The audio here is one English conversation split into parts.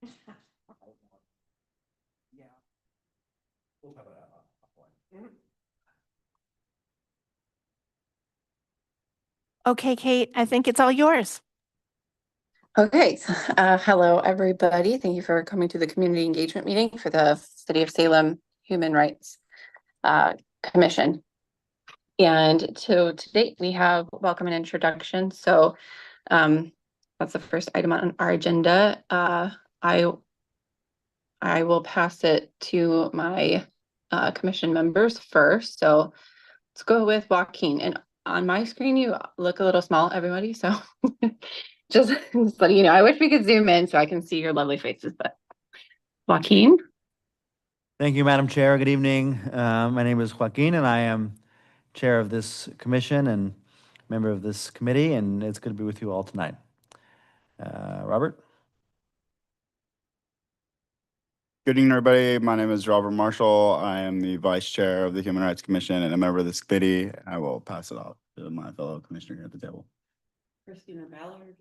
Yeah. We'll cover that offline. Okay, Kate, I think it's all yours. Okay, hello, everybody. Thank you for coming to the community engagement meeting for the City of Salem Human Rights Commission. And to date, we have welcome and introduction. So that's the first item on our agenda. I will pass it to my commission members first. So let's go with Joaquin. And on my screen, you look a little small, everybody. So just letting you know, I wish we could zoom in so I can see your lovely faces, but Joaquin. Thank you, Madam Chair. Good evening. My name is Joaquin, and I am chair of this commission and member of this committee, and it's good to be with you all tonight. Robert? Good evening, everybody. My name is Robert Marshall. I am the vice chair of the Human Rights Commission and a member of this committee. I will pass it off to my fellow commissioner here at the table. Christina Ballard,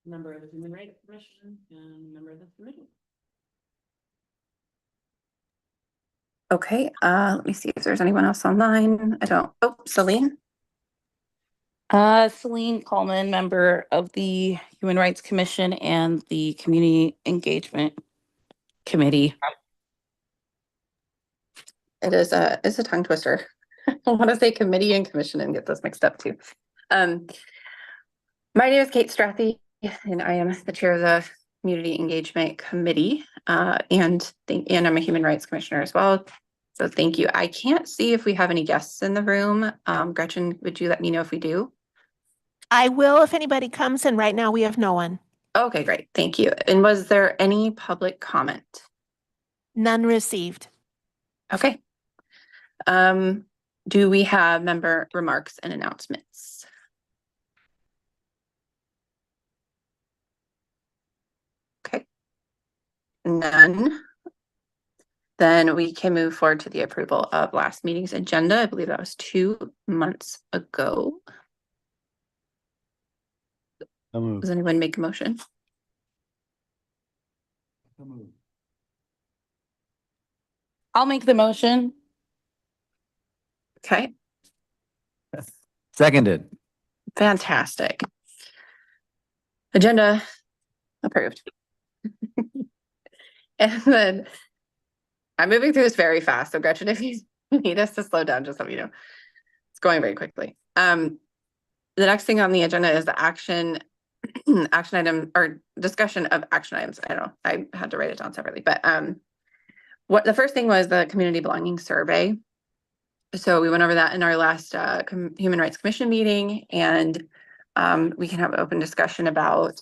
member of the Human Rights Commission and member of this committee. Okay, let me see if there's anyone else online. Oh, Celine. Celine Coleman, member of the Human Rights Commission and the Community Engagement Committee. It's a tongue twister. I want to say committee and commission and get those mixed up too. My name is Kate Strathy, and I am the chair of the Community Engagement Committee, and I'm a Human Rights Commissioner as well. So thank you. I can't see if we have any guests in the room. Gretchen, would you let me know if we do? I will if anybody comes, and right now we have no one. Okay, great. Thank you. And was there any public comment? None received. Okay. Do we have member remarks and announcements? Okay. None. Then we can move forward to the approval of last meeting's agenda. I believe that was 2 months ago. Does anyone make a motion? I'll make the motion. Okay, Seconded. fantastic. Agenda approved. And then I'm moving through this very fast. So Gretchen, if you need us to slow down, just let me know. It's going very quickly. The next thing on the agenda is the action item or discussion of action items. I don't know. I had to write it down separately, but what the first thing was the community belonging survey. So we went over that in our last Human Rights Commission meeting, and we can have an open discussion about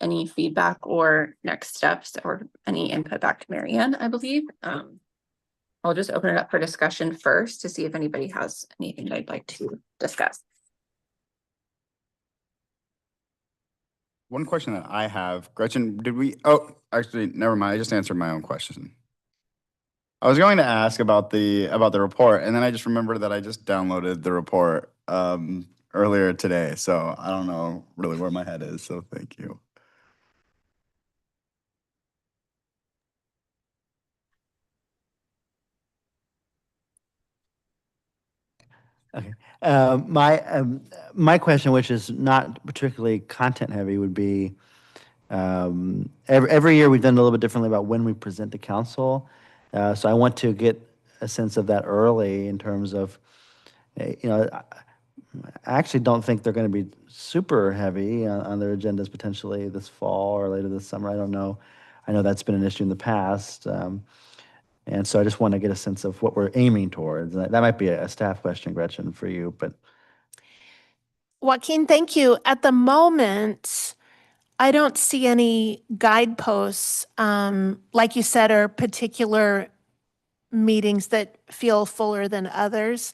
any feedback or next steps or any input back to Marianne, I believe. I'll just open it up for discussion first to see if anybody has anything they'd like to discuss. One question that I have, Gretchen, actually, never mind. I just answered my own question. I was going to ask about the report, and then I just remembered that I just downloaded the report earlier today. So I don't know really where my head is. So thank you. Okay. My question, which is not particularly content heavy, would be every year we've done a little bit differently about when we present to council. So I want to get a sense of that early in terms of, I actually don't think they're going to be super heavy on their agendas potentially this fall or later this summer. I don't know. I know that's been an issue in the past. And so I just want to get a sense of what we're aiming towards. That might be a staff question, Gretchen, for you, but. Joaquin, thank you. At the moment, I don't see any guideposts, like you said, or particular meetings that feel fuller than others.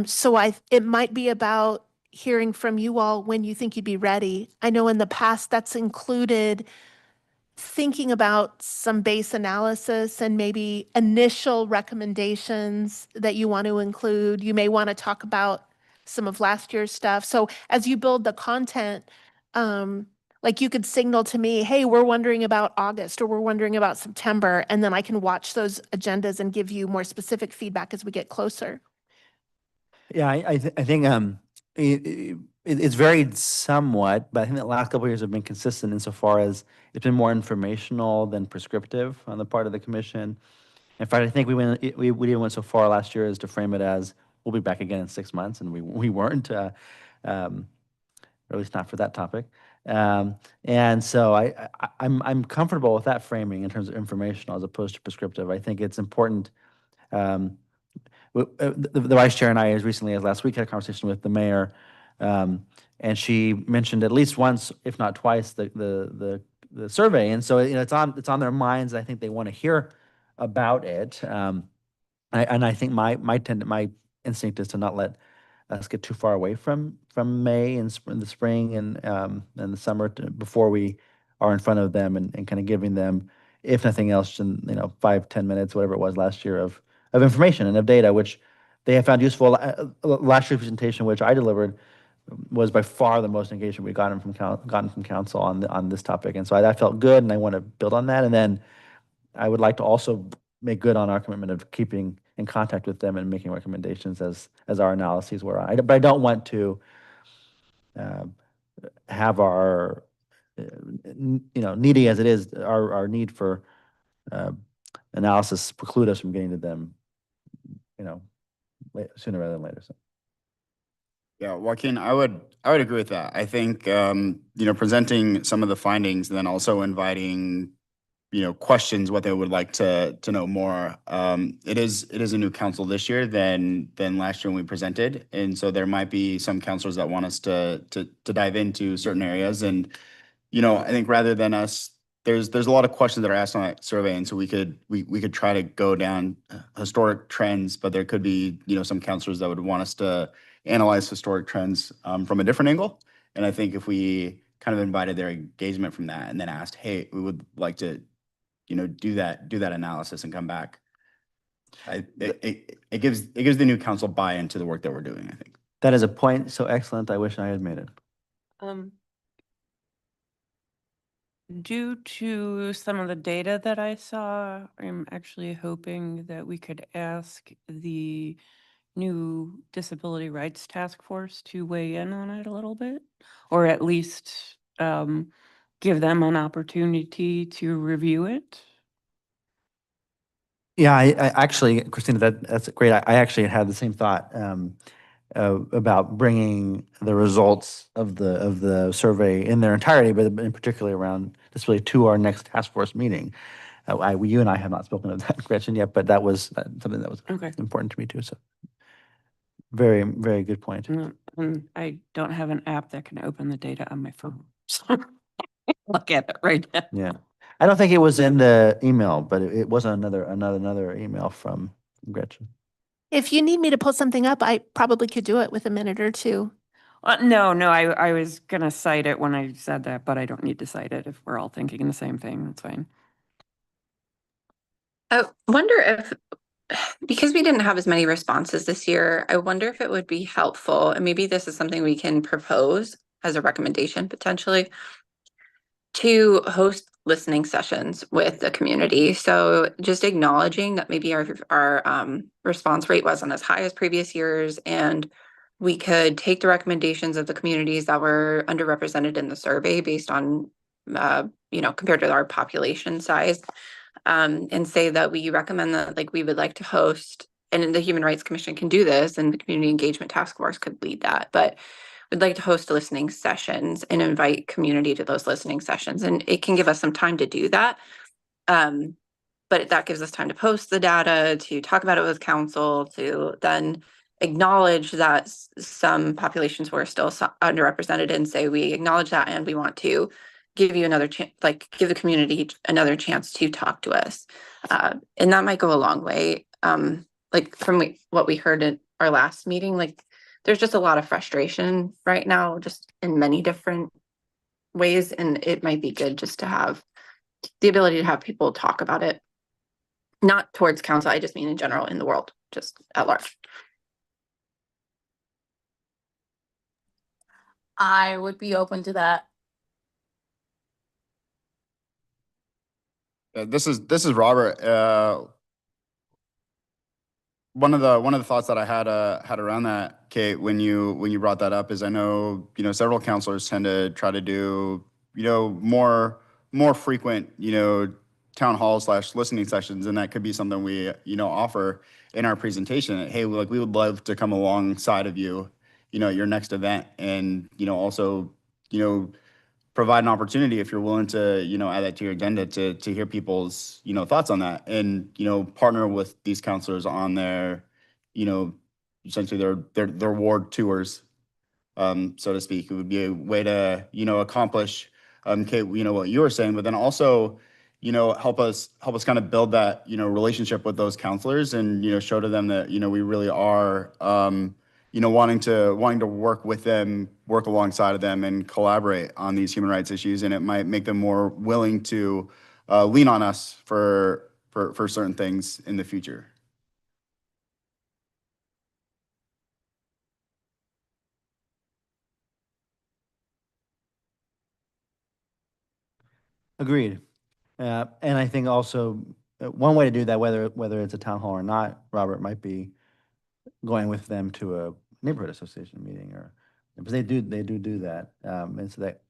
So it might be about hearing from you all when you think you'd be ready. I know in the past that's included thinking about some base analysis and maybe initial recommendations that you want to include. You may want to talk about some of last year's stuff. So as you build the content, Like you could signal to me, hey, we're wondering about August or we're wondering about September, and then I can watch those agendas and give you more specific feedback as we get closer. Yeah, I think it's varied somewhat, but I think the last couple of years have been consistent insofar as it's been more informational than prescriptive on the part of the commission. In fact, I think we even went so far last year as to frame it as we'll be back again in 6 months, and we weren't, or at least not for that topic. And so I'm comfortable with that framing in terms of informational as opposed to prescriptive. I think it's important. The vice chair and I, as recently as last week, had a conversation with the mayor, and she mentioned at least once, if not twice, the survey. And so it's on their minds. I think they want to hear about it. I think my instinct is to not let us get too far away from May and the spring and the summer before we are in front of them and kind of giving them, if nothing else, 5-10 minutes, whatever it was last year of information and of data, which they have found useful. Last year's presentation, which I delivered, was by far the most engagement we've gotten from council on this topic, and so I felt good, and I want to build on that. And then I would like to also make good on our commitment of keeping in contact with them and making recommendations as our analyses were on. But I don't want to have our needy as it is, our need for analysis preclude us from getting to them sooner rather than later. So. Yeah, Joaquin, I would agree with that. I think, presenting some of the findings and then also inviting, questions, what they would like to know more. It is a new council this year than last year when we presented. And so there might be some councilors that want us to dive into certain areas. And, I think rather than us, there's a lot of questions that are asked on that survey. And so we could try to go down historic trends, but there could be, some councilors that would want us to analyze historic trends from a different angle. And I think if we kind of invited their engagement from that and then asked, hey, we would like to, do that analysis and come back. It gives the new council buy-in to the work that we're doing, I think. That is a point so excellent. I wish I had made it. Due to some of the data that I saw, I'm actually hoping that we could ask the new Disability Rights Task Force to weigh in on it a little bit, or at least give them an opportunity to review it. Yeah, I actually, Christina, that's great. I actually had the same thought about bringing the results of the survey in their entirety, but in particular around disability to our next task force meeting. You and I have not spoken of that, Gretchen, yet, but that was something that was important to me too. So, very, very good point. And I don't have an app that can open the data on my phone, so look at it right now. Yeah, I don't think it was in the email, but it was another email from Gretchen. If you need me to pull something up, I probably could do it with a minute or two. No, I was gonna cite it when I said that, but I don't need to cite it if we're all thinking the same thing. That's fine. I wonder if, because we didn't have as many responses this year, I wonder if it would be helpful, and maybe this is something we can propose as a recommendation potentially, to host listening sessions with the community. So just acknowledging that maybe our response rate wasn't as high as previous years, and we could take the recommendations of the communities that were underrepresented in the survey based on, compared to our population size, and say that we recommend that, like, we would like to host, and the Human Rights Commission can do this, and the Community Engagement Task Force could lead that, but we'd like to host listening sessions and invite community to those listening sessions. And it can give us some time to do that. But that gives us time to post the data, to talk about it with council, to then acknowledge that some populations were still underrepresented, and say, we acknowledge that and we want to give you another chance, like give the community another chance to talk to us. And that might go a long way. Like from what we heard at our last meeting, like there's just a lot of frustration right now, just in many different ways. And it might be good just to have the ability to have people talk about it, not towards council. I just mean in general in the world, just at large. I would be open to that. This is Robert. One of the thoughts that I had around that, Kate, when you brought that up, is I know several counselors tend to try to do more frequent town hall / listening sessions, and that could be something we offer in our presentation. Hey, we would love to come alongside of you, at your next event, and also provide an opportunity if you're willing to add that to your agenda to hear people's thoughts on that, and partner with these counselors on their essentially their ward tours, so to speak. It would be a way to accomplish Kate, what you were saying, but then also help us kind of build that relationship with those counselors, and show to them that we really are wanting to work with them, work alongside of them, and collaborate on these human rights issues. And it might make them more willing to lean on us for certain things in the future. Agreed. And I think also one way to do that, whether it's a town hall or not, Robert, might be going with them to a neighborhood association meeting, or because they do that, and so that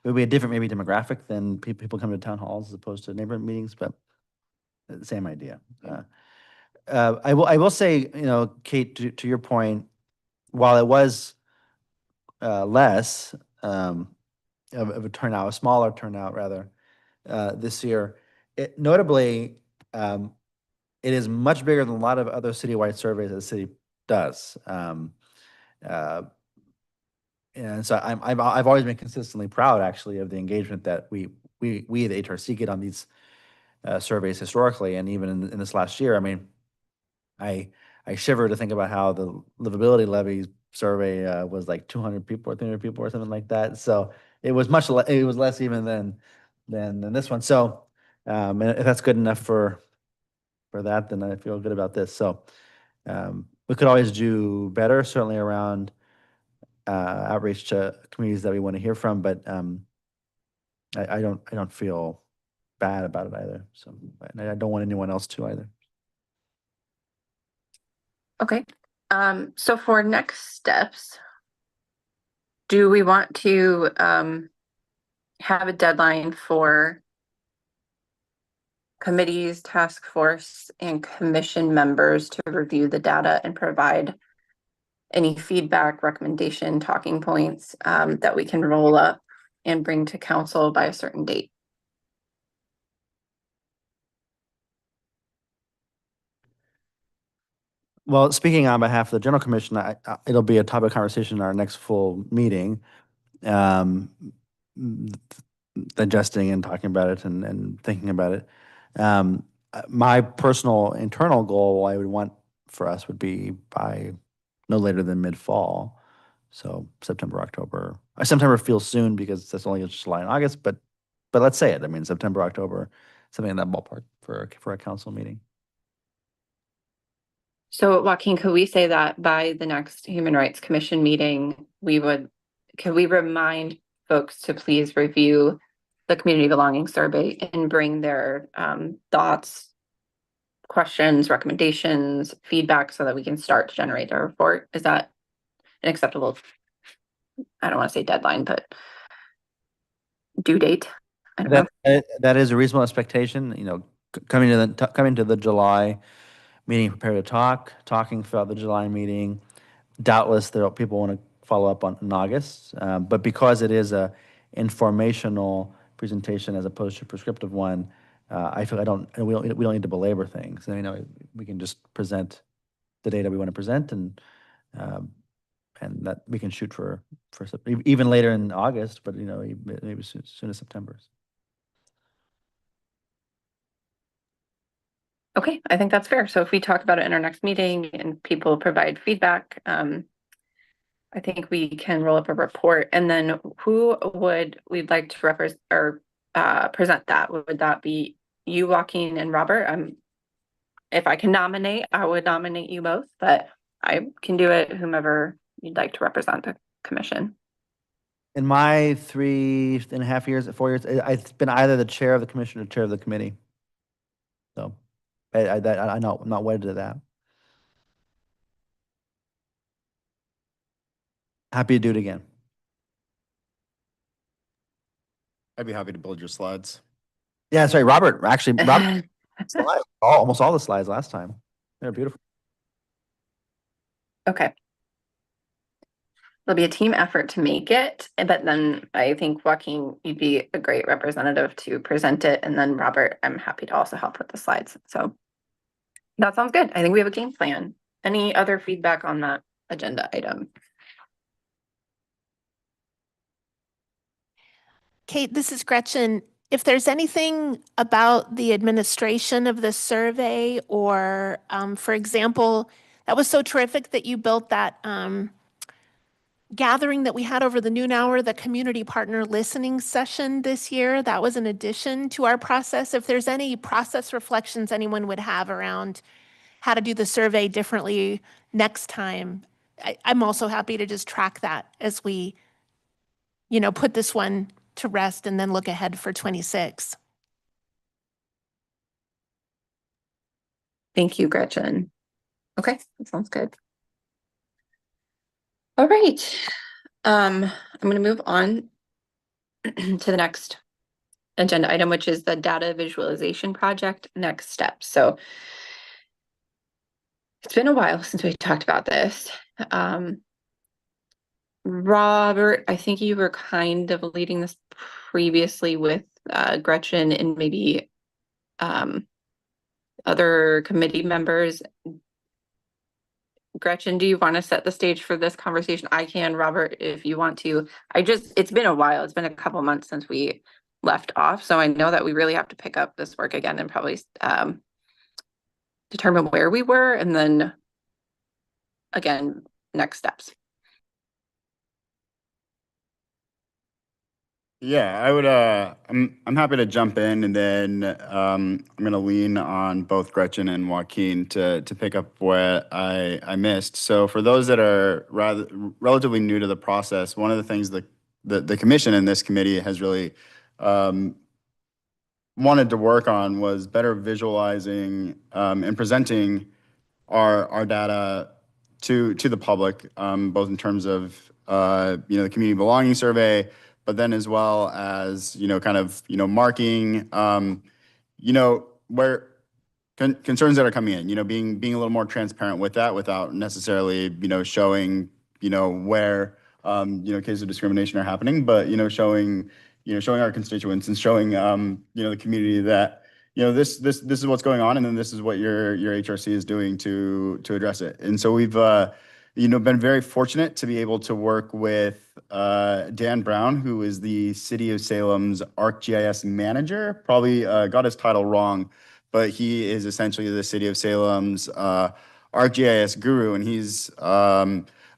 it would be a different maybe demographic than people come to town halls as opposed to neighborhood meetings, but same idea. I will say, Kate, to your point, while it was less of a turnout, a smaller turnout rather, this year, notably, it is much bigger than a lot of other citywide surveys that the city does. And so I've always been consistently proud, actually, of the engagement that we the HRC, get on these surveys historically, and even in this last year. I mean, I shiver to think about how the livability levy survey was like 200 people or 300 people or something like that. So it was it was less even than this one. So and if that's good enough for that, then I feel good about this. So we could always do better, certainly around outreach to communities that we want to hear from, but I don't feel bad about it either. So, and I don't want anyone else to either. Okay, so for next steps, do we want to have a deadline for committees, task force, and commission members to review the data and provide any feedback, recommendation, talking points that we can roll up and bring to council by a certain date? Well, speaking on behalf of the General Commission, it'll be a topic of conversation in our next full meeting, digesting and talking about it and thinking about it. My personal internal goal I would want for us would be by no later than mid-fall. So September, October. September feels soon because that's only July and August, but let's say it. I mean, September, October, something in that ballpark for a council meeting. So Joaquin, could we say that by the next Human Rights Commission meeting, could we remind folks to please review the community belonging survey and bring their thoughts, questions, recommendations, feedback, so that we can start to generate a report? Is that an acceptable, I don't want to say deadline, but due date? I don't know. That is a reasonable expectation. Coming to the July meeting, prepared to talking throughout the July meeting. Doubtless, there are people want to follow up on in August, but because it is a informational presentation as opposed to a prescriptive one, I feel we don't need to belabor things. We can just present the data we want to present, and that we can shoot for even later in August, but maybe soon as September. Okay, I think that's fair. So if we talk about it in our next meeting and people provide feedback, I think we can roll up a report. And then who would we'd like to represent or present that? Would that be you, Joaquin, and Robert? If I can nominate, I would nominate you both, but I can do it whomever you'd like to represent the commission. In my 3.5 years, 4 years, I've been either the chair of the commission or chair of the committee. So I'm not wedded to that. Happy to do it again. I'd be happy to build your slides. Yeah, sorry, Robert, actually, Robert, almost all the slides last time. They're beautiful. Okay. It'll be a team effort to make it, but then I think Joaquin, you'd be a great representative to present it. And then Robert, I'm happy to also help with the slides. So that sounds good. I think we have a game plan. Any other feedback on that agenda item? Kate, this is Gretchen. If there's anything about the administration of this survey, or, for example, that was so terrific that you built that gathering that we had over the noon hour, the community partner listening session this year. That was an addition to our process. If there's any process reflections anyone would have around how to do the survey differently next time, I'm also happy to just track that as we, put this one to rest and then look ahead for 26. Thank you, Gretchen. Okay, that sounds good. All right. I'm going to move on to the next agenda item, which is the data visualization project next steps. So it's been a while since we talked about this. Robert, I think you were kind of leading this previously with Gretchen and maybe other committee members. Gretchen, do you want to set the stage for this conversation? I can, Robert, if you want to. It's been a while. It's been a couple months since we left off. So I know that we really have to pick up this work again and probably determine where we were and then again, next steps. Yeah, I would, I'm happy to jump in, and then I'm gonna lean on both Gretchen and Joaquin to pick up what I missed. So for those that are relatively new to the process, one of the things that the commission and this committee has really wanted to work on was better visualizing and presenting our data to the public, both in terms of the community belonging survey, but then as well as kind of marking where concerns that are coming in, being a little more transparent with that without necessarily showing where cases of discrimination are happening, but showing our constituents and showing the community that this is what's going on, and then this is what your HRC is doing to address it. And so we've been very fortunate to be able to work with Dan Brown, who is the City of Salem's ArcGIS manager. Probably got his title wrong, but he is essentially the City of Salem's ArcGIS guru, and he's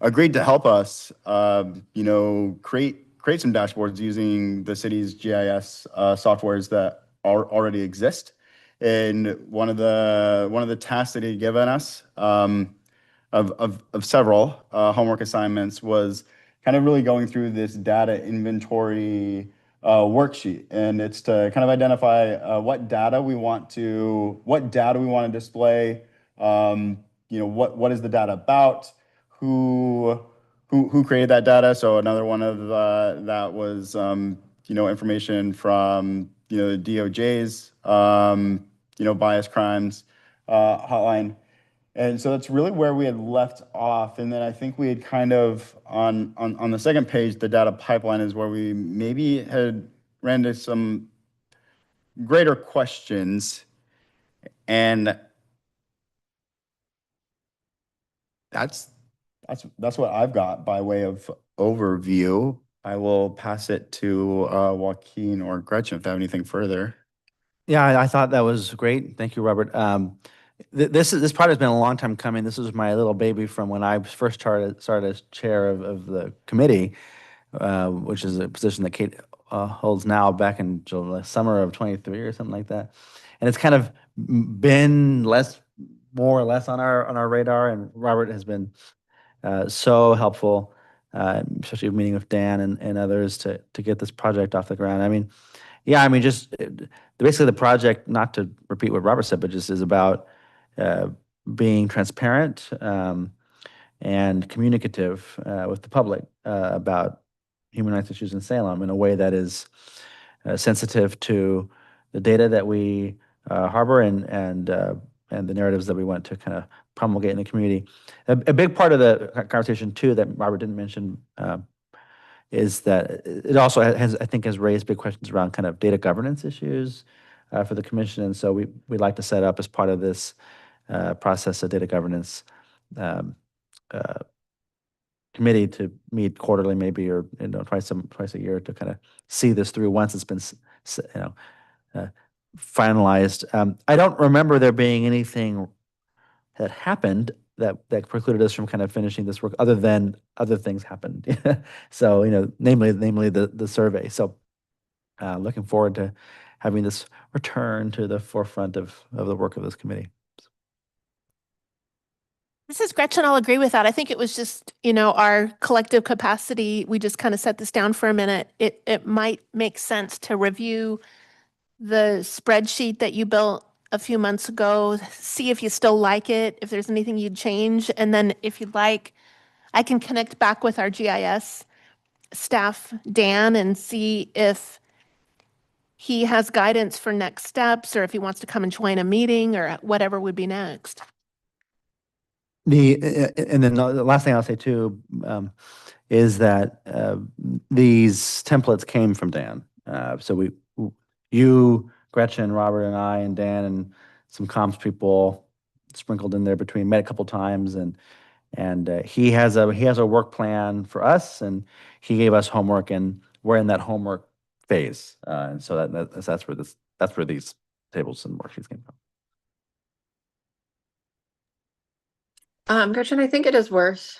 agreed to help us create some dashboards using the city's GIS softwares that already exist. And one of the tasks that he'd given us of several homework assignments was kind of really going through this data inventory worksheet, and it's to kind of identify what data we want to display. What is the data about? Who created that data? So another one of that was information from the DOJ's bias crimes hotline. And so that's really where we had left off. And then I think we had kind of on the second page, the data pipeline is where we maybe had ran into some greater questions. And that's what I've got by way of overview. I will pass it to Joaquin or Gretchen if they have anything further. Yeah, I thought that was great. Thank you, Robert. This project has been a long time coming. This was my little baby from when I first started as chair of the committee, which is a position that Kate holds now, back in July, summer of 23 or something like that. And it's kind of been more or less on our radar. And Robert has been so helpful, especially meeting with Dan and others to get this project off the ground. I mean, Yeah, I mean, just basically the project, not to repeat what Robert said, but just is about uh, being transparent and communicative with the public about human rights issues in Salem in a way that is sensitive to the data that we harbor and the narratives that we want to kind of promulgate in the community. A big part of the conversation too that Robert didn't mention is that it also has, I think, has raised big questions around kind of data governance issues for the commission, and so we'd like to set up as part of this process a data governance um, uh, committee to meet quarterly, maybe, or twice a year to kind of see this through once it's been uh, finalized. I don't remember there being anything that happened that precluded us from kind of finishing this work, other than other things happened. So, namely the survey. So, looking forward to having this return to the forefront of the work of this committee. This is Gretchen. I'll agree with that. I think it was just, our collective capacity. We just kind of set this down for a minute. It might make sense to review the spreadsheet that you built a few months ago, see if you still like it, if there's anything you'd change. And then if you'd like, I can connect back with our GIS staff, Dan, and see if he has guidance for next steps or if he wants to come and join a meeting or whatever would be next. And then the last thing I'll say too is that these templates came from Dan. So you, Gretchen, Robert, and I, and Dan, and some comms people sprinkled in there between, met a couple times, and he has a work plan for us, and he gave us homework, and we're in that homework phase, and so that's where these tables and worksheets came from. Gretchen, I think it is worth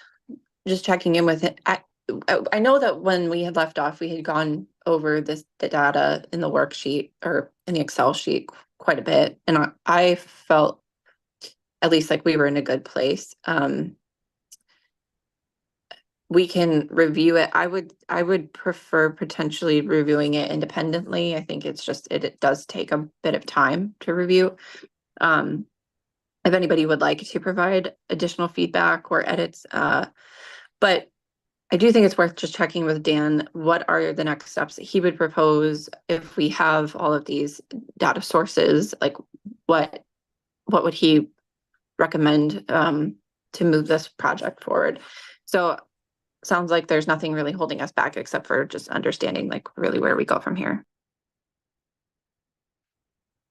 just checking in with it. I know that when we had left off, we had gone over the data in the worksheet or in the Excel sheet quite a bit, and I felt at least like we were in a good place. We can review it. I would prefer potentially reviewing it independently. I think it's just it does take a bit of time to review. If anybody would like to provide additional feedback or edits, but I do think it's worth just checking with Dan, what are the next steps that he would propose if we have all of these data sources, like what would he recommend to move this project forward? So sounds like there's nothing really holding us back except for just understanding like really where we go from here.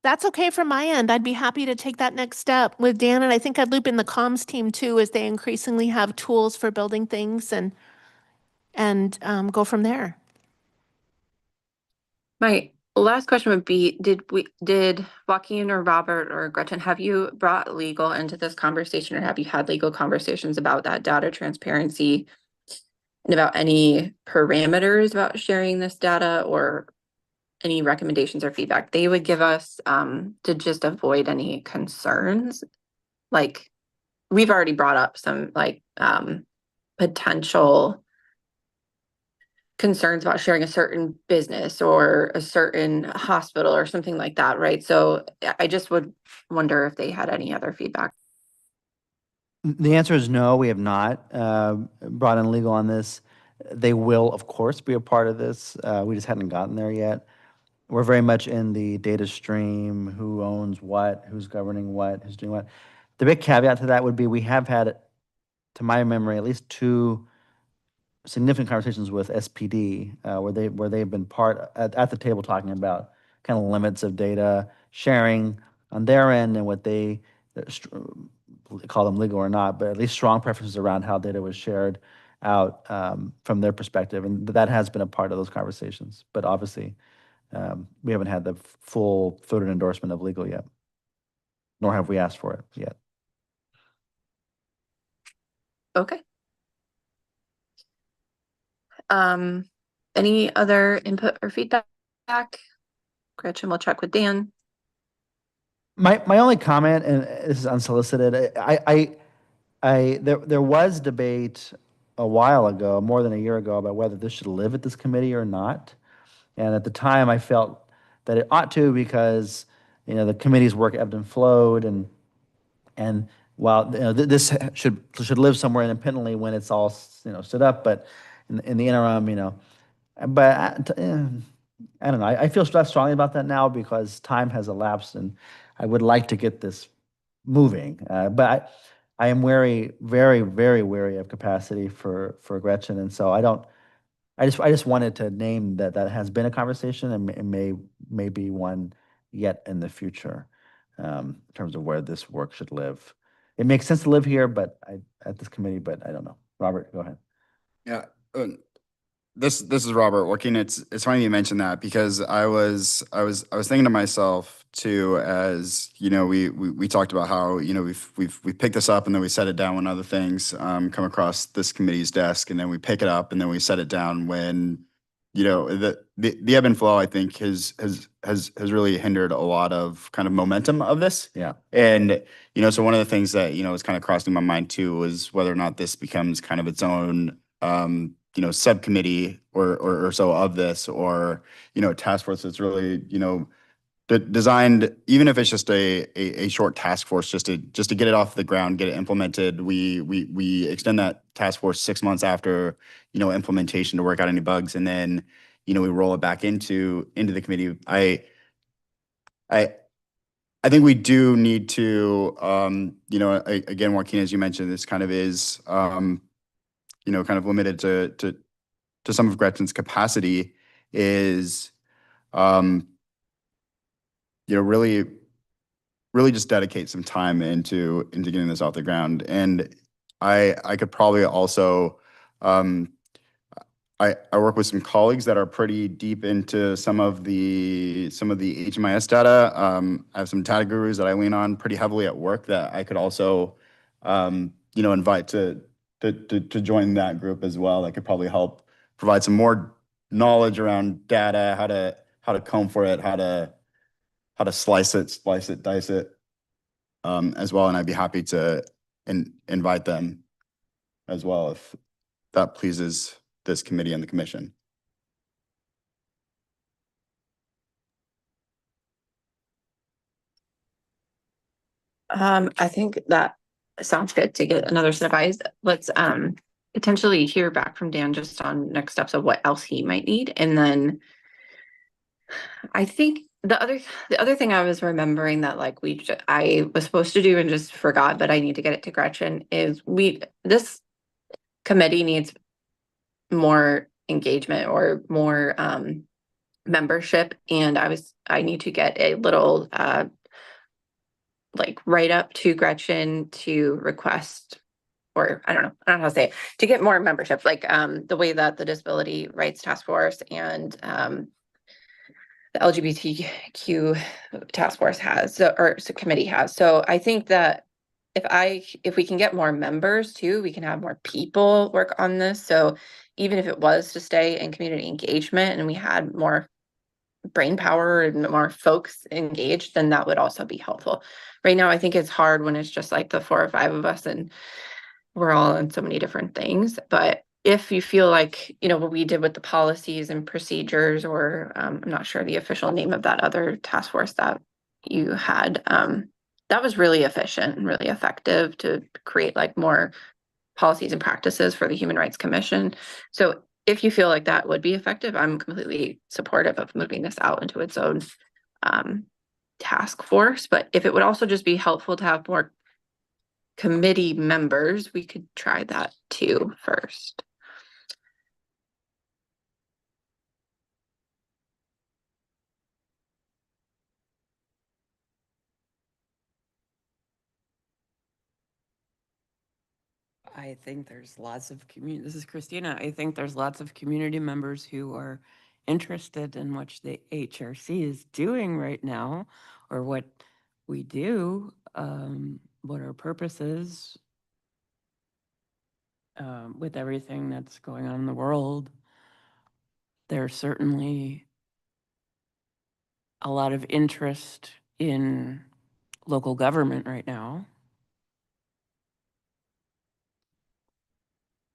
That's okay from my end. I'd be happy to take that next step with Dan, and I think I'd loop in the comms team too, as they increasingly have tools for building things and go from there. My last question would be, did Joaquin or Robert or Gretchen, have you brought legal into this conversation, or have you had legal conversations about that data transparency and about any parameters about sharing this data or any recommendations or feedback they would give us to just avoid any concerns? Like, we've already brought up some like potential concerns about sharing a certain business or a certain hospital or something like that, right? So I just would wonder if they had any other feedback. The answer is no, we have not brought in legal on this. They will, of course, be a part of this. We just hadn't gotten there yet. We're very much in the data stream, who owns what, who's governing what, who's doing what. The big caveat to that would be we have had, to my memory, at least 2 significant conversations with SPD where they've been part at the table talking about kind of limits of data sharing on their end and what they call them legal or not, but at least strong preferences around how data was shared out from their perspective, and that has been a part of those conversations. But obviously, we haven't had the full throated endorsement of legal yet, nor have we asked for it yet. Okay. Any other input or feedback? Gretchen will check with Dan. My only comment, and this is unsolicited, there was debate a while ago, more than a year ago, about whether this should live at this committee or not. And at the time, I felt that it ought to, because, the committee's work ebbed and flowed, and while, this should live somewhere independently when it's all, stood up, but in the interim, but I don't know. I feel less strongly about that now because time has elapsed, and I would like to get this moving. But I am very, very wary of capacity for Gretchen, and so I don't. I just wanted to name that has been a conversation, and may be one yet in the future, in terms of where this work should live. It makes sense to live here, but at this committee, but I don't know. Robert, go ahead. Yeah, this is Robert Working. It's funny you mentioned that, because I was thinking to myself too, as we talked about how we picked this up and then we set it down when other things come across this committee's desk, and then we pick it up and then we set it down when the ebb and flow, I think, has really hindered a lot of kind of momentum of this. Yeah. And so one of the things that was kind of crossing my mind too was whether or not this becomes kind of its own subcommittee or so of this, or task force that's really designed, even if it's just a short task force, just to get it off the ground, get it implemented. We extend that task force 6 months after implementation to work out any bugs, and then we roll it back into the committee. I think we do need to again, Joaquin, as you mentioned, this kind of is kind of limited to some of Gretchen's capacity, is really just dedicate some time into getting this off the ground. And I could probably also I work with some colleagues that are pretty deep into some of the HMIS data. I have some data gurus that I lean on pretty heavily at work that I could also invite to join that group as well. That could probably help provide some more knowledge around data, how to comb for it, how to slice it, dice it, as well. And I'd be happy to invite them as well if that pleases this committee and the commission. I think that sounds good to get another set of eyes. Let's potentially hear back from Dan just on next steps of what else he might need. And then I think the other thing I was remembering that I was supposed to do and just forgot, but I need to get it to Gretchen, is this committee needs more engagement or more membership. And I need to get a little write up to Gretchen to request, or I don't know how to say it, to get more membership, the way that the Disability Rights Task Force and the LGBTQ task force has, or committee has. So I think that if we can get more members too, we can have more people work on this. So even if it was to stay in community engagement and we had more brain power and more folks engaged, then that would also be helpful. Right now, I think it's hard when it's just like the 4 or 5 of us and we're all in so many different things. But if you feel like, what we did with the policies and procedures, or I'm not sure the official name of that other task force that you had, that was really efficient and really effective to create more policies and practices for the Human Rights Commission. So if you feel like that would be effective, I'm completely supportive of moving this out into its own task force. But if it would also just be helpful to have more committee members, we could try that too first. I think there's lots of this is Christina. I think there's lots of community members who are interested in what the HRC is doing right now, or what we do, what our purpose is, with everything that's going on in the world. There's certainly a lot of interest in local government right now.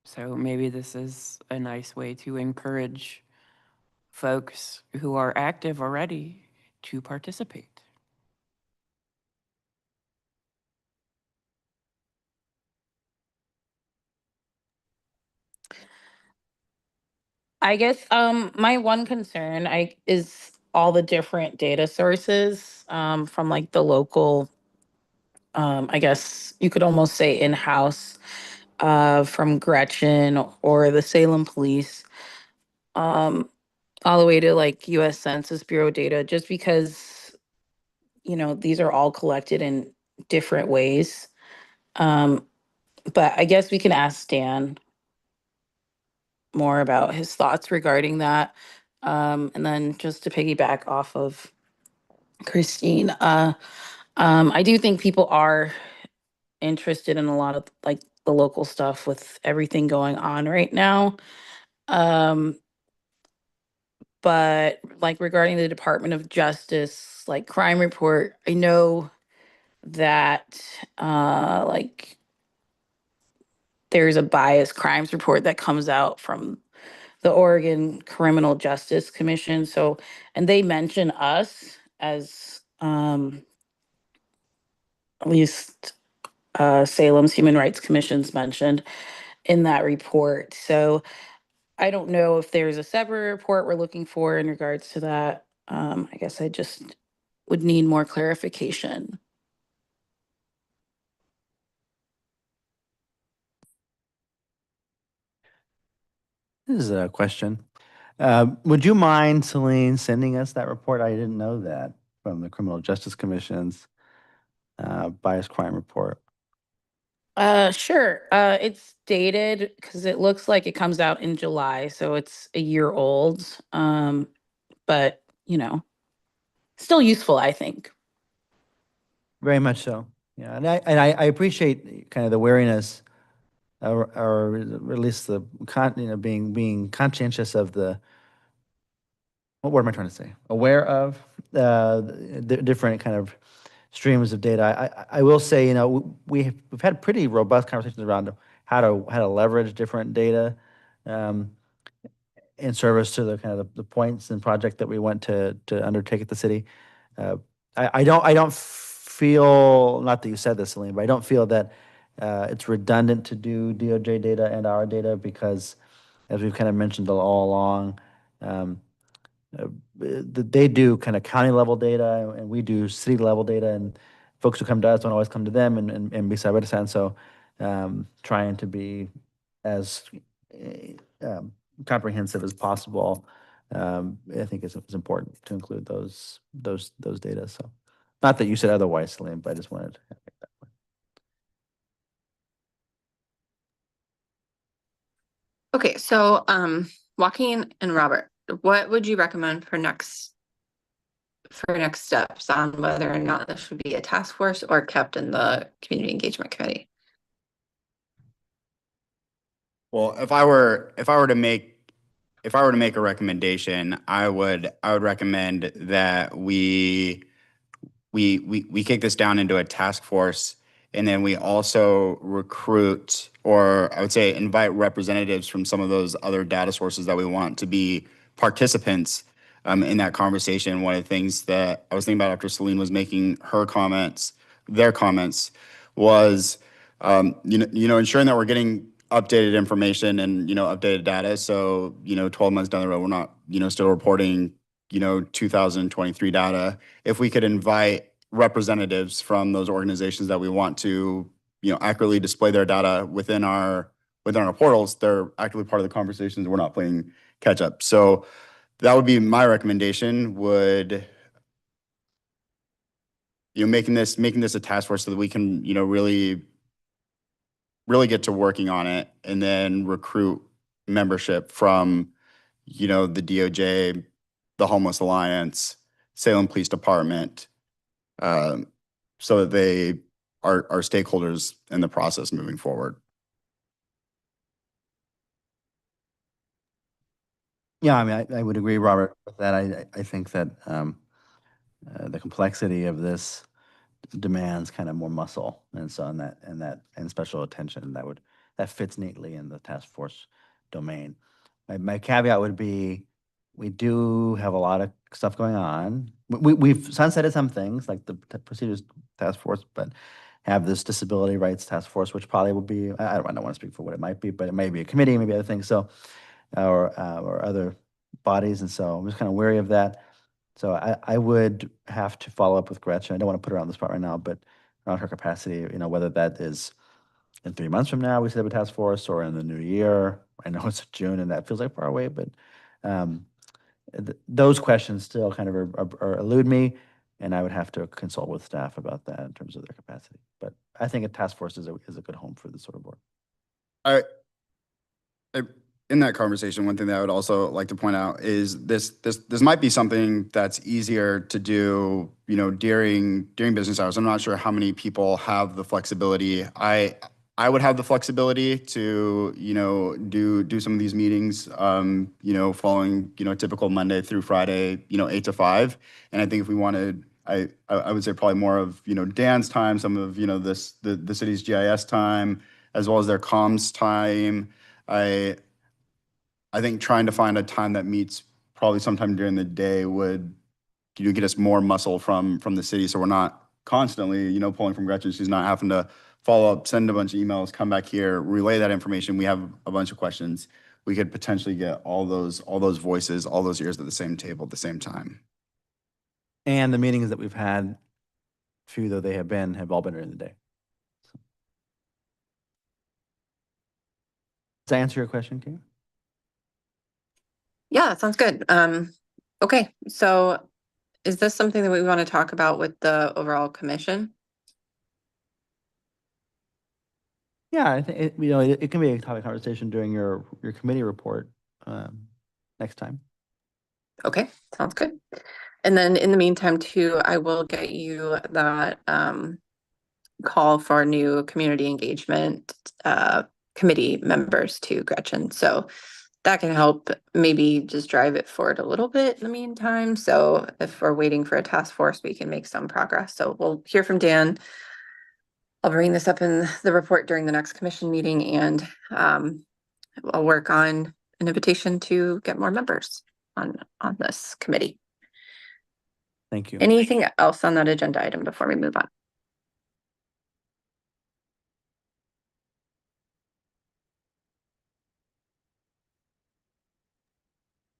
So maybe this is a nice way to encourage folks who are active already to participate. I guess my one concern is all the different data sources from like the local I guess you could almost say in-house from Gretchen or the Salem Police, um, all the way to like US Census Bureau data, just because, these are all collected in different ways. Um, but I guess we can ask Dan more about his thoughts regarding that. And then just to piggyback off of Christine, I do think people are interested in a lot of like the local stuff with everything going on right now. Um, but like regarding the Department of Justice, like crime report, I know that like there's a biased crimes report that comes out from the Oregon Criminal Justice Commission. So, and they mention us as at least Salem's Human Rights Commission's mentioned in that report. So I don't know if there's a separate report we're looking for in regards to that. I guess I just would need more clarification. This is a question. Would you mind, Celine, sending us that report? I didn't know that from the Criminal Justice Commission's bias crime report. Sure. It's dated because it looks like it comes out in July, so it's a year old. But still useful, I think. Very much so. Yeah, and I appreciate kind of the wariness, or at least the being conscientious of what word am I trying to say? Aware of the different kind of streams of data. I will say, we've had pretty robust conversations around how to leverage different data in service to the kind of the points and project that we want to undertake at the city. I don't feel, not that you said this, Celine, but I don't feel that it's redundant to do DOJ data and our data because, as we've kind of mentioned all along, they do kind of county level data and we do city level data, and folks who come to us don't always come to them and be side by side. So trying to be as comprehensive as possible, I think is important to include those data. So not that you said otherwise, Celine, but I just wanted to make that point. Okay, so Joaquin and Robert, what would you recommend for next steps on whether or not this should be a task force or kept in the community engagement committee? Well, if I were to make a recommendation, I would recommend that we kick this down into a task force, and then we also recruit, or I would say invite representatives from some of those other data sources that we want to be participants in that conversation. One of the things that I was thinking about after Celine was making their comments was, ensuring that we're getting updated information and, updated data. So, 12 months down the road, we're not, still reporting, 2023 data. If we could invite representatives from those organizations that we want to, accurately display their data within our portals, they're actively part of the conversations. We're not playing catch up. So that would be my recommendation, would, making this a task force so that we can, really get to working on it, and then recruit membership from, the DOJ, the Homeless Alliance, Salem Police Department, so that they are stakeholders in the process moving forward. Yeah, I mean, I would agree, Robert, with that. I think that the complexity of this demands kind of more muscle, and so and special attention that fits neatly in the task force domain. My caveat would be, we do have a lot of stuff going on. We've sunsetted some things like the procedures task force, but have this disability rights task force, which probably will be, I don't want to speak for what it might be, but it may be a committee, maybe other things. So, or other bodies. And so I'm just kind of wary of that. So I would have to follow up with Gretchen. I don't want to put her on the spot right now, but around her capacity, whether that is in 3 months from now, we set up a task force, or in the new year. I know it's June and that feels like far away, but those questions still kind of elude me, and I would have to consult with staff about that in terms of their capacity. But I think a task force is a good home for this sort of board. In that conversation, one thing that I would also like to point out is this might be something that's easier to do, during business hours. I'm not sure how many people have the flexibility. I would have the flexibility to, do some of these meetings, following, typical Monday through Friday, 8 to 5. And I think if we wanted, I would say probably more of, Dan's time, some of, the city's GIS time, as well as their comms time. I think trying to find a time that meets probably sometime during the day would, get us more muscle from the city, so we're not constantly, pulling from Gretchen. She's not having to follow up, send a bunch of emails, come back here, relay that information. We have a bunch of questions. We could potentially get all those voices, all those ears at the same table at the same time. And the meetings that we've had, few though they have all been during the day. So. Does that answer your question, Kate? Yeah, that sounds good. Okay, so is this something that we want to talk about with the overall commission? Yeah, I think it can be a topic conversation during your committee report next time. Okay, sounds good. And then in the meantime too, I will get you that call for new community engagement committee members to Gretchen. So that can help maybe just drive it forward a little bit in the meantime. So if we're waiting for a task force, we can make some progress. So we'll hear from Dan. I'll bring this up in the report during the next commission meeting, and I'll work on an invitation to get more members on this committee. Thank you. Anything else on that agenda item before we move on?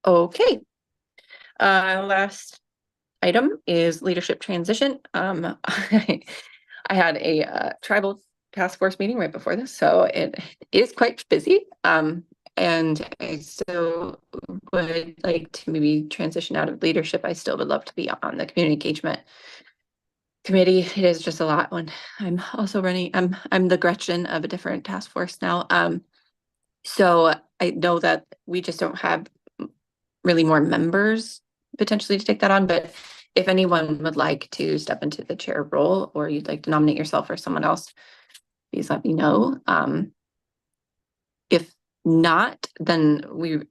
Okay. Last item is leadership transition. I had a tribal task force meeting right before this, so it is quite busy. And I still would like to maybe transition out of leadership. I still would love to be on the community engagement committee. It is just a lot when I'm also running. I'm the Gretchen of a different task force now. So I know that we just don't have really more members potentially to take that on, but if anyone would like to step into the chair role, or you'd like to nominate yourself or someone else, please let me know. If not, then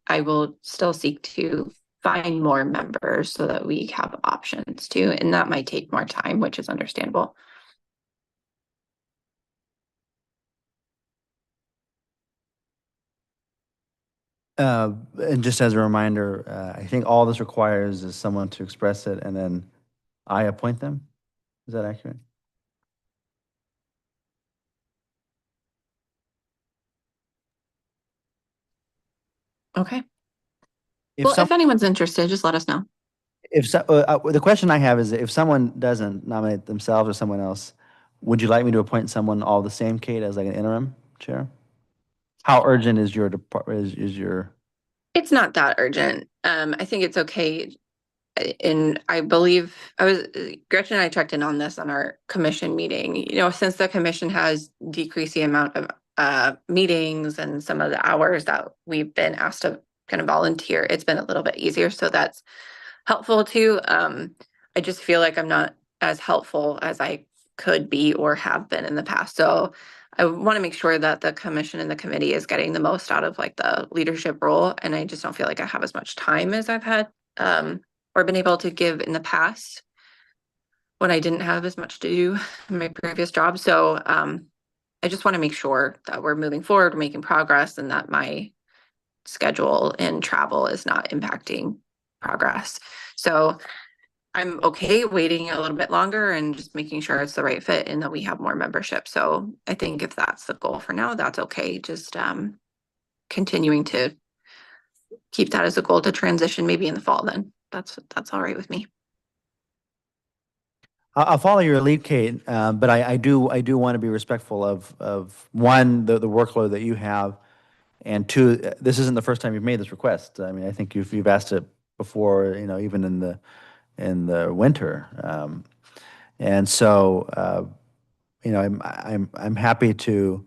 I will still seek to find more members so that we have options too, and that might take more time, which is understandable. And just as a reminder, I think all this requires is someone to express it, and then I appoint them. Is that accurate? Okay. If Well, if anyone's interested, just let us know. the question I have is, if someone doesn't nominate themselves or someone else, would you like me to appoint someone all the same, Kate, as like an interim chair? How urgent is your department? Is your? It's not that urgent. I think it's okay. And I believe Gretchen and I checked in on this on our commission meeting. Since the commission has decreased the amount of meetings and some of the hours that we've been asked to kind of volunteer, it's been a little bit easier. So that's helpful too. I just feel like I'm not as helpful as I could be or have been in the past. So I want to make sure that the commission and the committee is getting the most out of like the leadership role. And I just don't feel like I have as much time as I've had or been able to give in the past when I didn't have as much to do in my previous job. So I just want to make sure that we're moving forward, making progress, and that my schedule and travel is not impacting progress. So I'm okay waiting a little bit longer and just making sure it's the right fit and that we have more membership. So I think if that's the goal for now, that's okay. Just continuing to keep that as a goal to transition maybe in the fall then. That's all right with me. I'll follow your lead, Kate, but I do want to be respectful of one, the workload that you have, and two, this isn't the first time you've made this request. I mean, I think you've asked it before, even in the winter, and so I'm happy to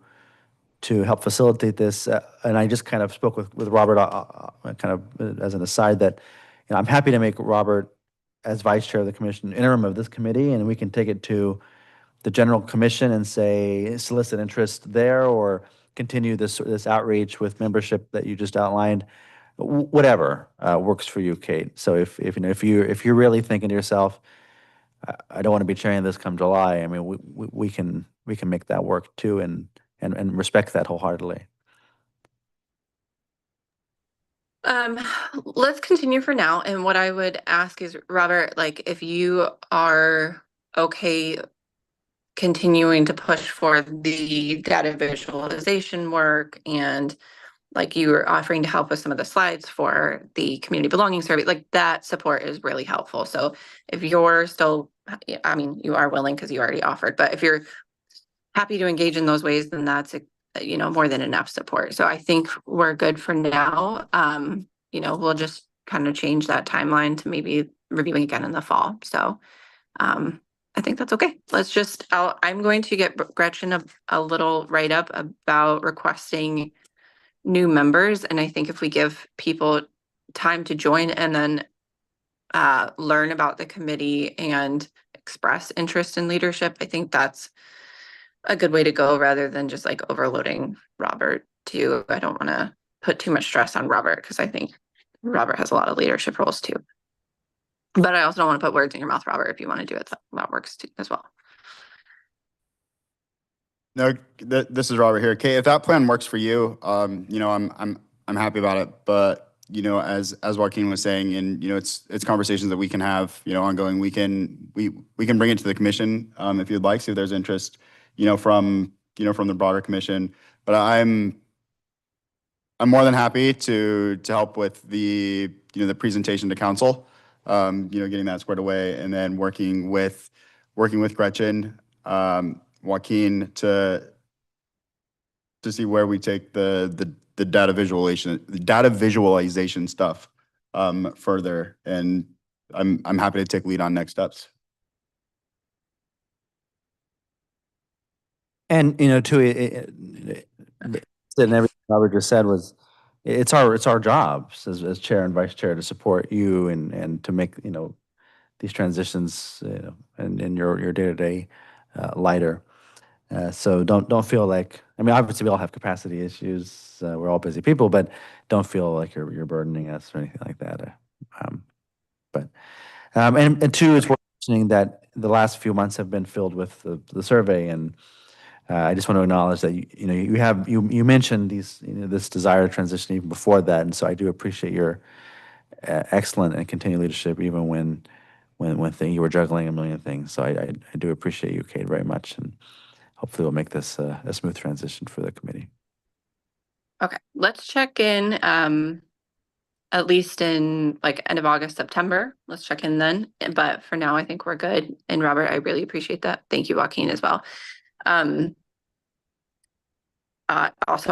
help facilitate this, and I just kind of spoke with Robert, kind of as an aside that I'm happy to make Robert as vice chair of the commission, interim of this committee, and we can take it to the general commission and say solicit interest there, or continue this outreach with membership that you just outlined. Whatever works for you, Kate. So if you're really thinking to yourself, I don't want to be chairing this come July. I mean, we can make that work too, and respect that wholeheartedly. Let's continue for now. And what I would ask is, Robert, like if you are okay continuing to push for the data visualization work, and like you were offering to help with some of the slides for the community belonging survey, like that support is really helpful. So if you're still, I mean, you are willing because you already offered, but if you're happy to engage in those ways, then that's more than enough support. So I think we're good for now. We'll just kind of change that timeline to maybe reviewing again in the fall. So I think that's okay. I'm going to get Gretchen a little write-up about requesting new members. And I think if we give people time to join and then learn about the committee and express interest in leadership, I think that's a good way to go rather than just like overloading Robert too. I don't want to put too much stress on Robert because I think Robert has a lot of leadership roles too. But I also don't want to put words in your mouth, Robert. If you want to do it, that works too as well. No, this is Robert here. Kate, if that plan works for you, I'm happy about it. But as Joaquin was saying, and it's conversations that we can have, ongoing. We can bring it to the commission if you'd like, see if there's interest, from the broader commission. But I'm more than happy to help with the presentation to council, getting that squared away, and then working with Gretchen, Joaquin to see where we take the data visualization stuff further. And I'm happy to take lead on next steps. And too, and everything Robert just said was, it's our jobs as chair and vice chair to support you and to make these transitions and in your day-to-day lighter. So don't feel like, I mean, obviously we all have capacity issues. We're all busy people, but don't feel like you're burdening us or anything like that. And two, it's worth mentioning that the last few months have been filled with the survey, and I just want to acknowledge that you mentioned this desire to transition even before that, and so I do appreciate your excellent and continued leadership even when you were juggling a million things. So I do appreciate you, Kate, very much, and hopefully we'll make this a smooth transition for the committee. Okay, let's check in at least in like end of August, September. Let's check in then. But for now, I think we're good. And Robert, I really appreciate that. Thank you, Joaquin, as well. Also,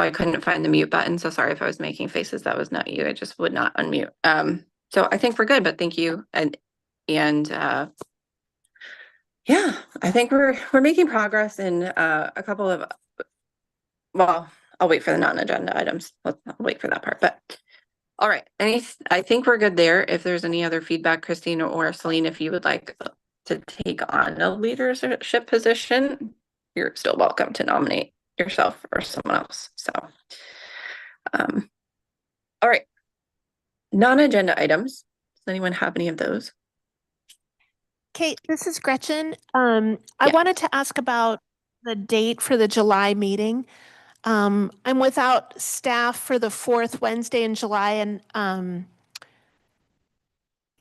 I couldn't find the mute button, so sorry if I was making faces. That was not you. I just would not unmute. So I think we're good, but thank you. And yeah, I think we're making progress in a couple of, well, I'll wait for the non-agenda items. I'll wait for that part, but all right. I think we're good there. If there's any other feedback, Christine or Celine, if you would like to take on a leadership position, you're still welcome to nominate yourself or someone else. So, all right. Non-agenda items. Does anyone have any of those? Kate, this is Gretchen. I Yeah. wanted to ask about the date for the July meeting. I'm without staff for the fourth Wednesday in July, and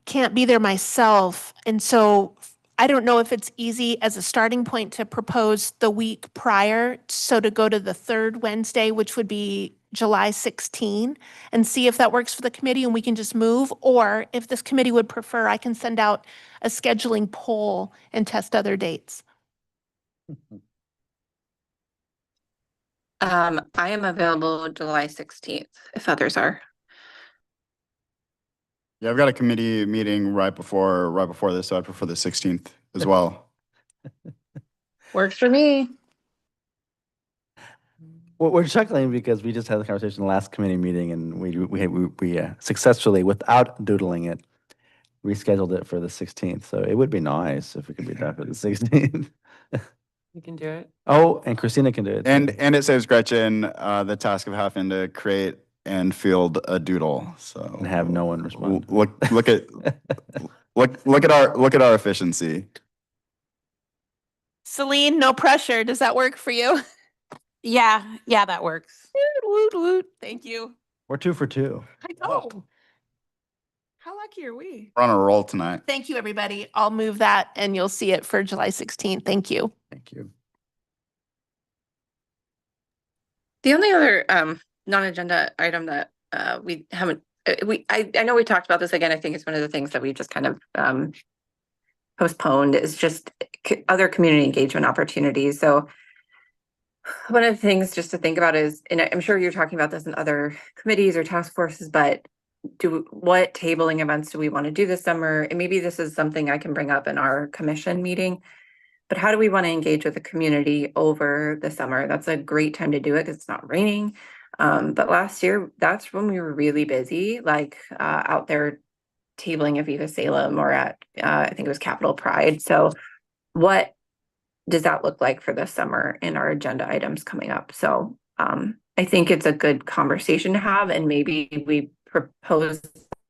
can't be there myself. And so I don't know if it's easy as a starting point to propose the week prior. So to go to the third Wednesday, which would be July 16, and see if that works for the committee and we can just move. Or if this committee would prefer, I can send out a scheduling poll and test other dates. I am available July 16th, if others are. Yeah, I've got a committee meeting right before this, so I prefer the 16th as well. Works for me. Well, we're chuckling because we just had the conversation in the last committee meeting, and we successfully, without doodling it, rescheduled it for the 16th. So it would be nice if we could be done for the 16th. You can do it. Oh, and Christina can do it. And too. it saves Gretchen the task of having to create and field a doodle. So And have no one respond. Look at look at our efficiency. Celine, no pressure. Does that work for you? Yeah, that works. Woot, woot. Thank you. We're 2 for 2. I know. How lucky are we? We're on a roll tonight. Thank you, everybody. I'll move that and you'll see it for July 16th. Thank you. Thank you. The only other non-agenda item that we haven't, I know we talked about this again. I think it's one of the things that we just kind of postponed is just other community engagement opportunities. So one of the things just to think about is, and I'm sure you're talking about this in other committees or task forces, but what tabling events do we want to do this summer? And maybe this is something I can bring up in our commission meeting. But how do we want to engage with the community over the summer? That's a great time to do it because it's not raining. But last year, that's when we were really busy, like out there tabling at Viva Salem or at, I think it was Capitol Pride. So what does that look like for this summer in our agenda items coming up? So I think it's a good conversation to have, and maybe we propose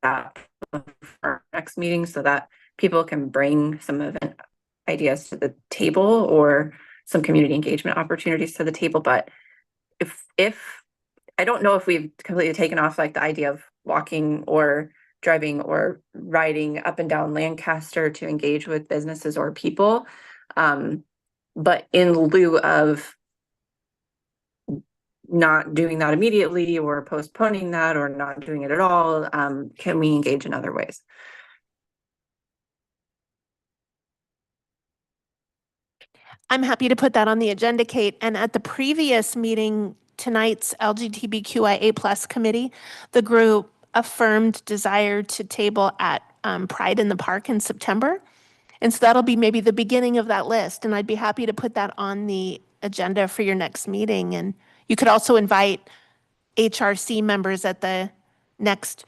that for our next meeting so that people can bring some event ideas to the table or some community engagement opportunities to the table. But if I don't know if we've completely taken off like the idea of walking or driving or riding up and down Lancaster to engage with businesses or people. But in lieu of not doing that immediately or postponing that or not doing it at all, can we engage in other ways? I'm happy to put that on the agenda, Kate. And at the previous meeting, tonight's LGBTQIA plus committee, the group affirmed desire to table at Pride in the Park in September. And so that'll be maybe the beginning of that list. And I'd be happy to put that on the agenda for your next meeting. And you could also invite HRC members at the next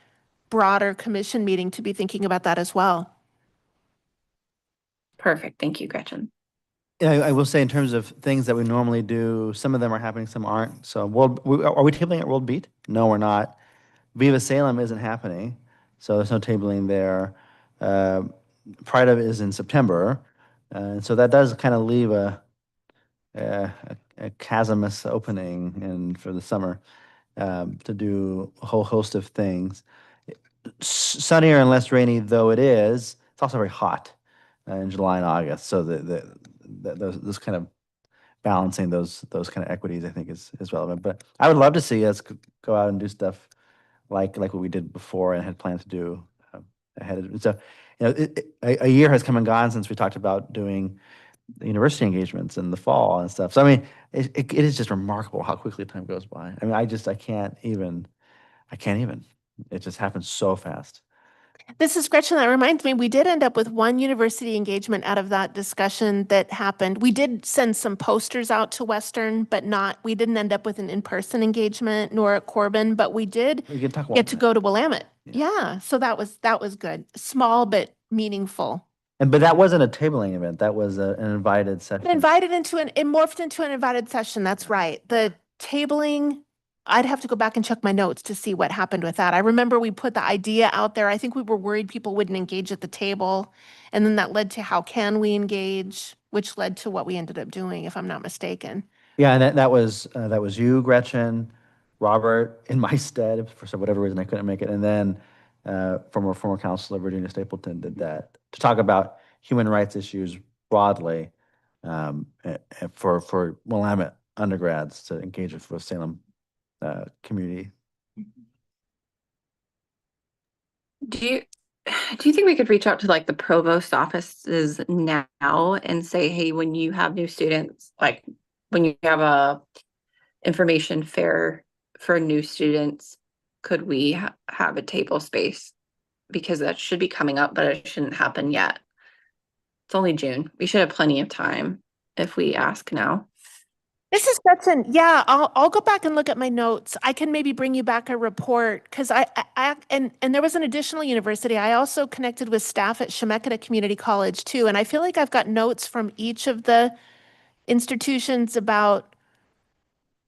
broader commission meeting to be thinking about that as well. Perfect. Thank you, Gretchen. Yeah, I will say in terms of things that we normally do, some of them are happening, some aren't. So are we tabling at World Beat? No, we're not. Viva Salem isn't happening, so there's no tabling there. Pride of is in September, and so that does kind of leave a chasmous opening and for the summer to do a whole host of things. Sunnier and less rainy though it is, it's also very hot in July and August. So those kind of balancing those kind of equities, I think, is relevant. But I would love to see us go out and do stuff like what we did before and had planned to do ahead of. So, you know, a year has come and gone since we talked about doing the university engagements in the fall and stuff. So I mean, it is just remarkable how quickly time goes by. I mean, I can't even. It just happens so fast. This is Gretchen. That reminds me, we did end up with one university engagement out of that discussion that happened. We did send some posters out to Western, but we didn't end up with an in-person engagement nor at Corbin, but we did We can talk about get to that. go to Willamette. Yeah, so that was good. Small but meaningful. But that wasn't a tabling event. That was an invited session. It morphed into an invited session. That's right. The tabling, I'd have to go back and check my notes to see what happened with that. I remember we put the idea out there. I think we were worried people wouldn't engage at the table. And then that led to how can we engage, which led to what we ended up doing, if I'm not mistaken. Yeah, and that was you, Gretchen, Robert, in my stead for whatever reason I couldn't make it, and then former counselor Virginia Stapleton did that to talk about human rights issues broadly for Willamette undergrads to engage with Salem community. Do you think we could reach out to like the provost offices now and say, hey, when you have new students, like when you have a information fair for new students, could we have a table space? Because that should be coming up, but it shouldn't happen yet. It's only June. We should have plenty of time if we ask now. Mrs. Gretchen, yeah, I'll go back and look at my notes. I can maybe bring you back a report because and there was an additional university. I also connected with staff at Chemeketa Community College too, and I feel like I've got notes from each of the institutions about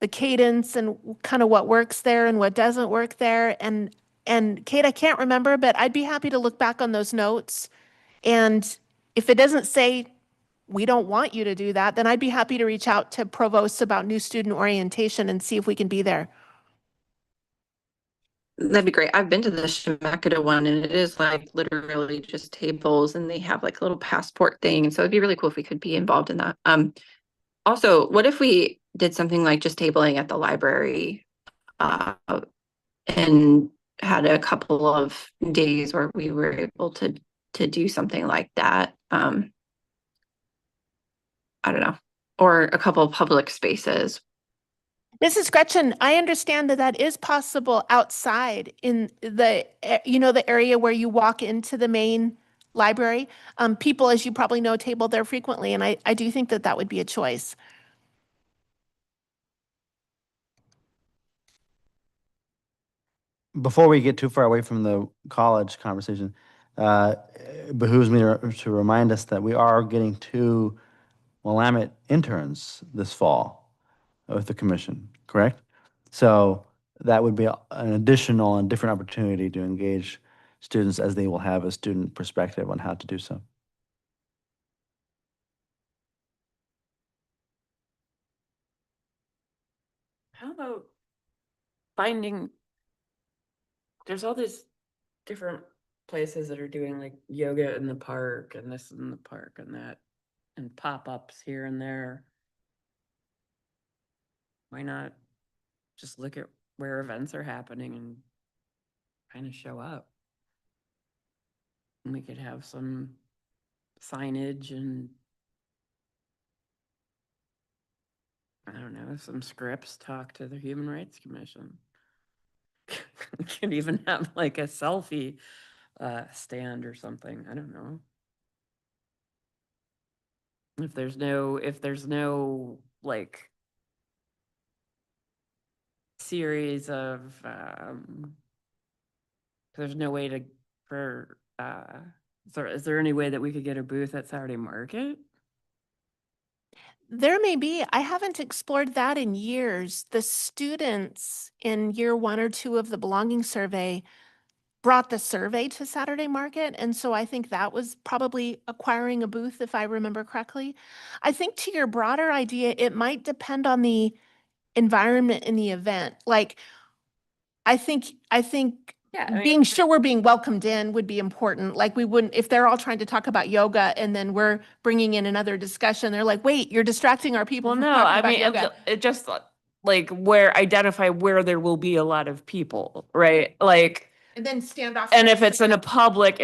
the cadence and kind of what works there and what doesn't work there. And Kate, I can't remember, but I'd be happy to look back on those notes. And if it doesn't say we don't want you to do that, then I'd be happy to reach out to provosts about new student orientation and see if we can be there. That'd be great. I've been to the Chemeketa one and it is like literally just tables and they have like a little passport thing. And so it'd be really cool if we could be involved in that. Also, what if we did something like just tabling at the library and had a couple of days where we were able to do something like that? I don't know, or a couple of public spaces. Mrs. Gretchen, I understand that that is possible outside in the, the area where you walk into the main library. People, as you probably know, table there frequently, and I do think that that would be a choice. Before we get too far away from the college conversation, it behooves me to remind us that we are getting 2 Willamette interns this fall with the commission, correct? So that would be an additional and different opportunity to engage students as they will have a student perspective on how to do so. How about finding, there's all these different places that are doing like yoga in the park and this in the park and that, and pop-ups here and there. Why not just look at where events are happening and kind of show up? And we could have some signage and I don't know, some scripts, talk to the Human Rights Commission. We could even have like a selfie stand or something. I don't know. If there's no like series of there's no way to is there any way that we could get a booth at Saturday Market? There may be. I haven't explored that in years. The students in year 1 or 2 of the belonging survey brought the survey to Saturday Market. And so I think that was probably acquiring a booth, if I remember correctly. I think to your broader idea, it might depend on the environment in the event. Like, I think Yeah, I mean, being sure we're being welcomed in would be important. Like we wouldn't, if they're all trying to talk about yoga and then we're bringing in another discussion, they're like, wait, you're distracting our people well, from no, talking I about mean, yoga. it just like identify where there will be a lot of people, right? Like, And then stand off. and if it's in a public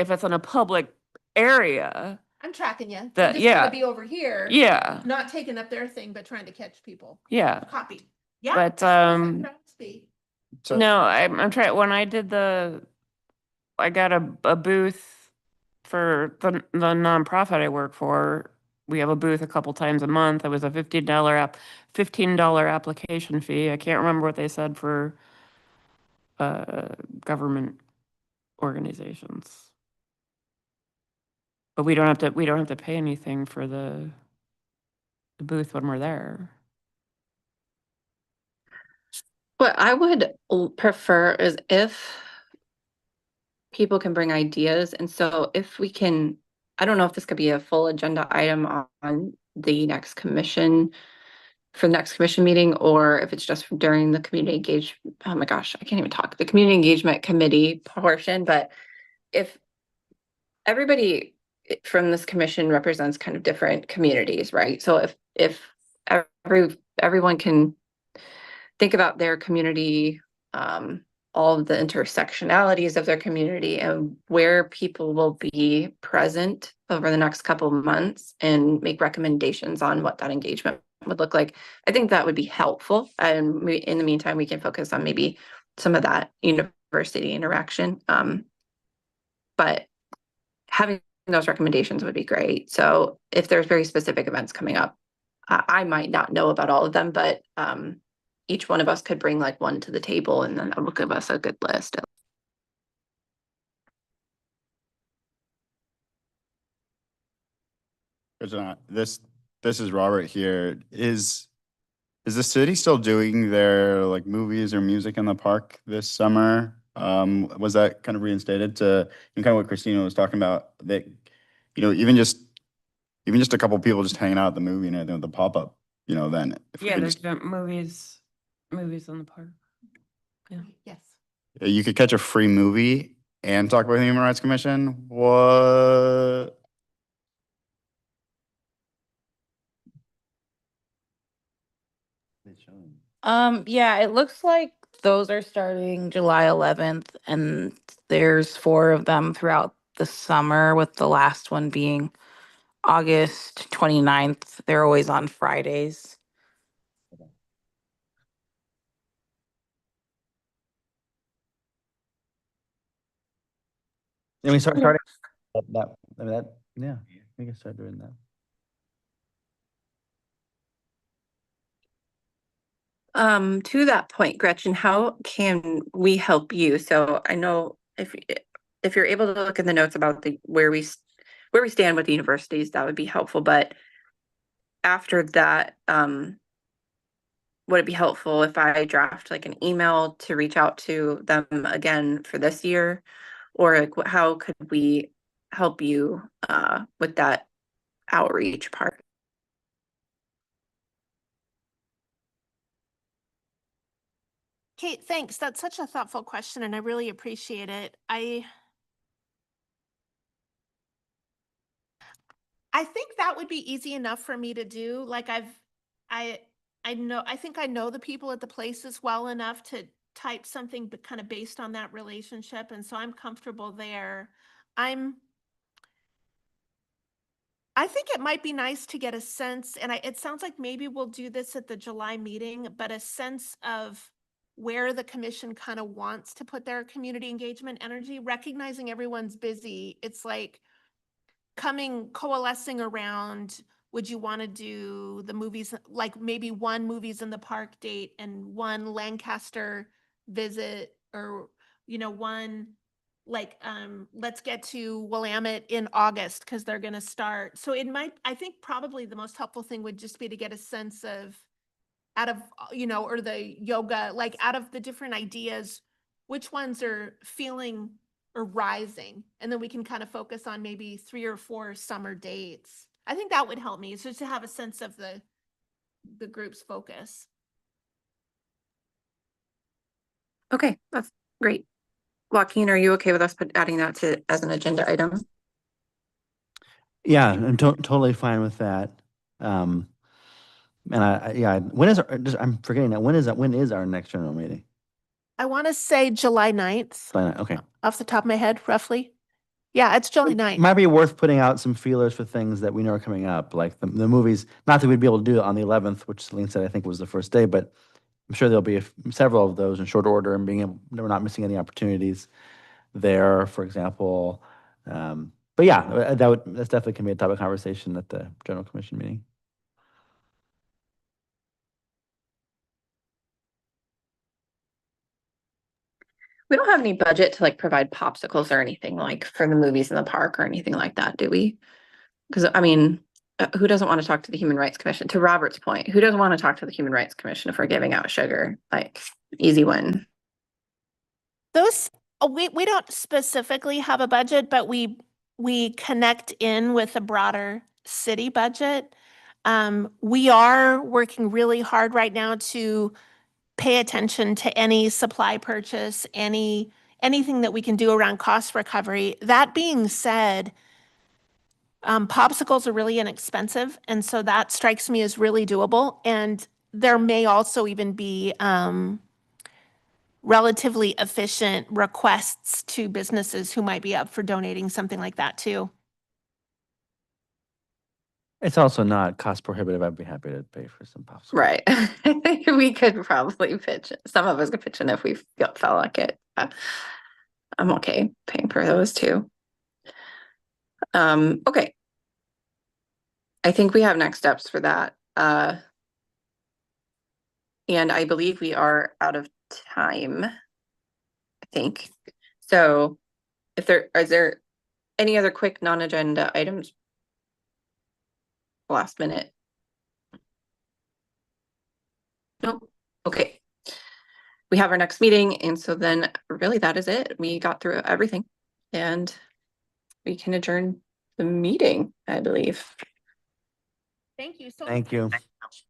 area, I'm tracking you. That- Just yeah. gonna be over here. yeah, Not taking up their thing, but trying to catch people. yeah. Copy. Yeah. But that's what I see. So, no, I'm trying, when I did I got a booth for the nonprofit I work for. We have a booth a couple times a month. It was a $15 application fee. I can't remember what they said for government organizations. But we don't have to pay anything for the booth when we're there. What I would prefer is if people can bring ideas. And so if we can, I don't know if this could be a full agenda item on the next commission for the next commission meeting, or if it's just during the community oh my gosh, I can't even talk, the community engagement committee portion, but if everybody from this commission represents kind of different communities, right? So if everyone can think about their community, all of the intersectionalities of their community and where people will be present over the next couple of months and make recommendations on what that engagement would look like, I think that would be helpful. And in the meantime, we can focus on maybe some of that university interaction. But having those recommendations would be great. So if there's very specific events coming up, I might not know about all of them, but each one of us could bring like one to the table, and then that will give us a good list. This is Robert here. Is the city still doing their like movies or music in the park this summer? Was that kind of reinstated to kind of what Christina was talking about, that even just a couple people just hanging out at the movie and everything with the pop-up, then if we Yeah, could there's just, been movies in the park. Yes. you could catch a free movie and talk about the Human Rights Commission. What? Yeah, it looks like those are starting July 11th, and there's 4 of them throughout the summer, with the last one being August 29th. They're always on Fridays. And we starting yeah, we can start doing that. To that point, Gretchen, how can we help you? So I know if you're able to look in the notes about where we stand with the universities, that would be helpful. But after that, would it be helpful if I draft like an email to reach out to them again for this year? Or like how could we help you with that outreach part? Kate, thanks. That's such a thoughtful question and I really appreciate it. I think that would be easy enough for me to do. Like I think I know the people at the places well enough to type something but kind of based on that relationship. And so I'm comfortable there. I think it might be nice to get a sense, and it sounds like maybe we'll do this at the July meeting, but a sense of where the commission kind of wants to put their community engagement energy, recognizing everyone's busy. It's like coalescing around, would you want to do the movies, like maybe one movies in the park date and one Lancaster visit, or, one like, let's get to Willamette in August because they're going to start. So I think probably the most helpful thing would just be to get a sense of out of, or the yoga, like out of the different ideas, which ones are feeling or rising. And then we can kind of focus on maybe 3 or 4 summer dates. I think that would help me. So to have a sense of the group's focus. Okay, that's great. Joaquin, are you okay with us adding that as an agenda item? Yeah, I'm totally fine with that. And when is I'm forgetting that. When is our next general meeting? I want to say July 9th, Okay. off the top of my head, roughly. Yeah, it's July 9th. Might be worth putting out some feelers for things that we know are coming up, like the movies. Not that we'd be able to do it on the 11th, which Celine said I think was the first day, but I'm sure there'll be several of those in short order, and we're not missing any opportunities there, for example. But yeah, that's definitely can be a topic of conversation at the general commission meeting. We don't have any budget to like provide popsicles or anything like for the movies in the park or anything like that, do we? Because I mean, who doesn't want to talk to the Human Rights Commission? To Robert's point, who doesn't want to talk to the Human Rights Commission if we're giving out sugar? Like, easy win. We don't specifically have a budget, but we connect in with a broader city budget. We are working really hard right now to pay attention to any supply purchase, anything that we can do around cost recovery. That being said, popsicles are really inexpensive, and so that strikes me as really doable. And there may also even be relatively efficient requests to businesses who might be up for donating something like that too. It's also not cost prohibitive. I'd be happy to pay for some popsicles. Right. I think we could probably pitch, some of us could pitch in if we felt like it. I'm okay paying for those too. Okay. I think we have next steps for that. And I believe we are out of time, I think. So if is there any other quick non-agenda items? Last minute. Nope. Okay. We have our next meeting, and so then really that is it. We got through everything and we can adjourn the meeting, I believe. Thank you so much. Thank you.